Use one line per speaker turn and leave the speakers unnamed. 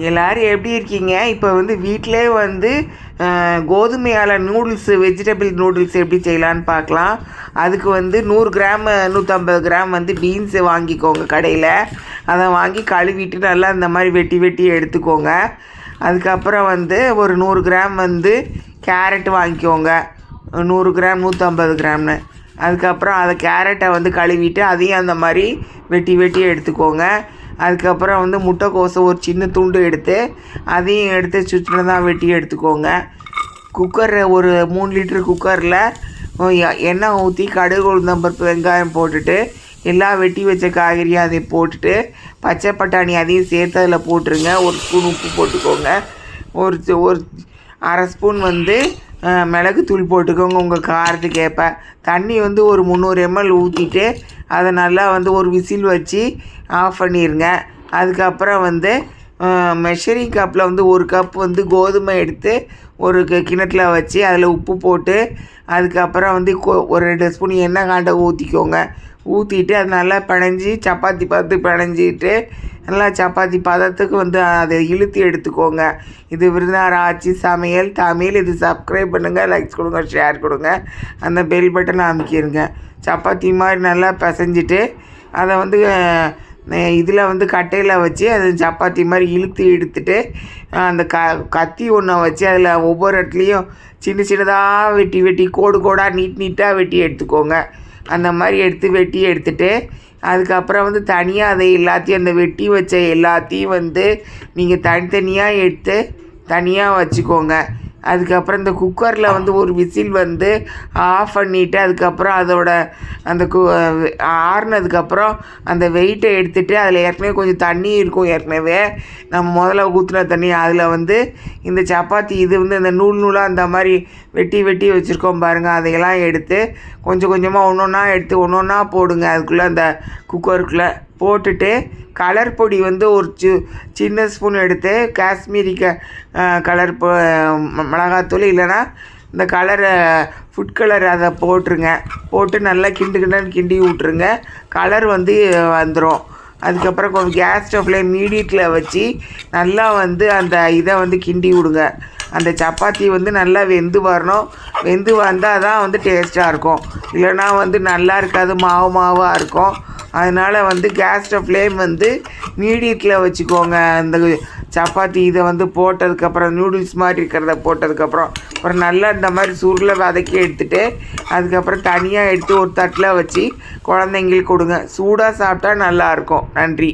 எல்லோரும் எப்படி இருக்கீங்க? இப்போ வந்து வீட்டிலே வந்து கோதுமையால் நூடுல்ஸு, வெஜிடபிள் நூடுல்ஸ் எப்படி செய்யலான்னு பார்க்கலாம். அதுக்கு வந்து 100 கிராம் 150 கிராம் வந்து பீன்ஸு வாங்கிக்கோங்க கடையில். அதை வாங்கி கழுவிட்டு நல்லா இந்த மாதிரி வெட்டி வெட்டி எடுத்துக்கோங்க. அதுக்கப்புறம் வந்து ஒரு 100 கிராம் வந்து கேரட் வாங்கிக்கோங்க. 100 கிராம் 150 கிராம்னு. அதுக்கப்புறம் அதை கேரட்டை வந்து கழுவிட்டு அதையும் அந்த மாதிரி வெட்டி வெட்டி எடுத்துக்கோங்க. அதுக்கப்புறம் வந்து முட்டைக்கோஸை ஒரு சின்ன துண்டு எடுத்து அதையும் எடுத்து சின்னதாக வெட்டி எடுத்துக்கோங்க. குக்கரில் ஒரு 3 லிட்டரு குக்கரில் எண்ணெய் ஊற்றி கடுகு, உளுந்தம்பருப்பு, வெங்காயம் போட்டுட்டு எல்லா வெட்டி வச்ச காய்கறியும் அதை போட்டுட்டு பச்சை பட்டாணி அதையும் சேர்த்து அதில் போட்டுருங்க. ஒரு ஸ்பூன் உப்பு போட்டுக்கோங்க. ஒரு அரை ஸ்பூன் வந்து மிளகுத்தூள் போட்டுக்கோங்க உங்கள் காரத்துக்கு ஏற்ப. தண்ணி வந்து ஒரு 300 ml ஊற்றிட்டு அதை நல்லா வந்து ஒரு விசில் வச்சு ஆஃப் பண்ணிடுங்க. அதுக்கப்புறம் வந்து மெஷரிங் கப்பில் வந்து 1 கப் வந்து கோதுமை எடுத்து ஒரு கிணத்துல வச்சு அதில் உப்பு போட்டு அதுக்கப்புறம் வந்து ஒரு 2 ஸ்பூன் எண்ணெய் காண்டை ஊற்றிக்கோங்க. ஊற்றிட்டு அது நல்லா பிணைஞ்சி சப்பாத்தி பார்த்து பிணைஞ்சிட்டு நல்லா சப்பாத்தி பதத்துக்கு வந்து அதை இழுத்து எடுத்துக்கோங்க. இது விருந்தார ஆட்சி சமையல் தமிழ். இது சப்ஸ்கிரைப் பண்ணுங்கள், லைக்ஸ் கொடுங்க, ஷேர் கொடுங்க, அந்த பெல் பட்டனை அமைக்கிடுங்க. சப்பாத்தி மாதிரி நல்லா பிசைஞ்சிட்டு அதை வந்து இதில் வந்து கட்டையில் வச்சு அது சப்பாத்தி மாதிரி இழுத்து எடுத்துட்டு அந்த கத்தி ஒன்றை வச்சு அதில் ஒவ்வொரு இடத்துலையும் சின்ன சின்னதாக வெட்டி வெட்டி கோடாக நீட்டாக வெட்டி எடுத்துக்கோங்க. அந்த மாதிரி வெட்டி எடுத்துகிட்டு அதுக்கப்புறம் வந்து தனியாக அதை எல்லாத்தையும் அந்த வெட்டி வச்ச எல்லாத்தையும் வந்து நீங்கள் தனித்தனியாக எடுத்து தனியாக வச்சுக்கோங்க. அதுக்கப்புறம் இந்த குக்கரில் வந்து ஒரு விசில் வந்து ஆஃப் பண்ணிவிட்டு அதுக்கப்புறம் அதோட அந்த ஆறுனதுக்கப்புறம் அந்த வெயிட்டை எடுத்துகிட்டு அதில் ஏற்கனவே கொஞ்சம் தண்ணி இருக்கும். ஏற்கனவே நம்ம முதல்ல ஊற்றின தண்ணி அதில் வந்து இந்த சப்பாத்தி இது வந்து இந்த நூலாக அந்த மாதிரி வெட்டி வச்சுருக்கோம் பாருங்கள். அதையெல்லாம் எடுத்து கொஞ்சம் கொஞ்சமாக ஒன்றா எடுத்து ஒன்றா போடுங்க. அதுக்குள்ளே அந்த குக்கருக்குள்ளே போட்டுட்டு கலர் பொடி வந்து ஒரு சின்ன ஸ்பூன் எடுத்து காஷ்மீரி கலர் மிளகாத்தூள் இல்லைன்னா இந்த கலரை ஃபுட் கலர் அதை போட்டுருங்க. போட்டு நல்லா கிண்டி விட்ருங்க. கலர் வந்து வந்துடும். அதுக்கப்புறம் கொஞ்சம் கேஸ் ஸ்டவ்வில் மீடியத்தில் வச்சு நல்லா வந்து அந்த இதை வந்து கிண்டி விடுங்க. அந்த சப்பாத்தி வந்து நல்லா வெந்து வரணும். வெந்து வந்தால் தான் வந்து டேஸ்ட்டாக இருக்கும். இல்லைனா வந்து நல்லா இருக்காது, மாவாக இருக்கும். அதனால் வந்து கேஸ் ஃப்ளேம் வந்து மீடியத்தில் வச்சுக்கோங்க. அந்த சப்பாத்தி இதை வந்து போட்டதுக்கப்புறம் நூடுல்ஸ் மாதிரி இருக்கிறத போட்டதுக்கப்புறம் அப்புறம் நல்லா இந்த மாதிரி சுருளை வதக்கி எடுத்துகிட்டு அதுக்கப்புறம் தனியாக எடுத்து ஒரு தட்டில் வச்சு குழந்தைங்களுக்கு கொடுங்க. சூடாக சாப்பிட்டா நல்லாயிருக்கும். நன்றி.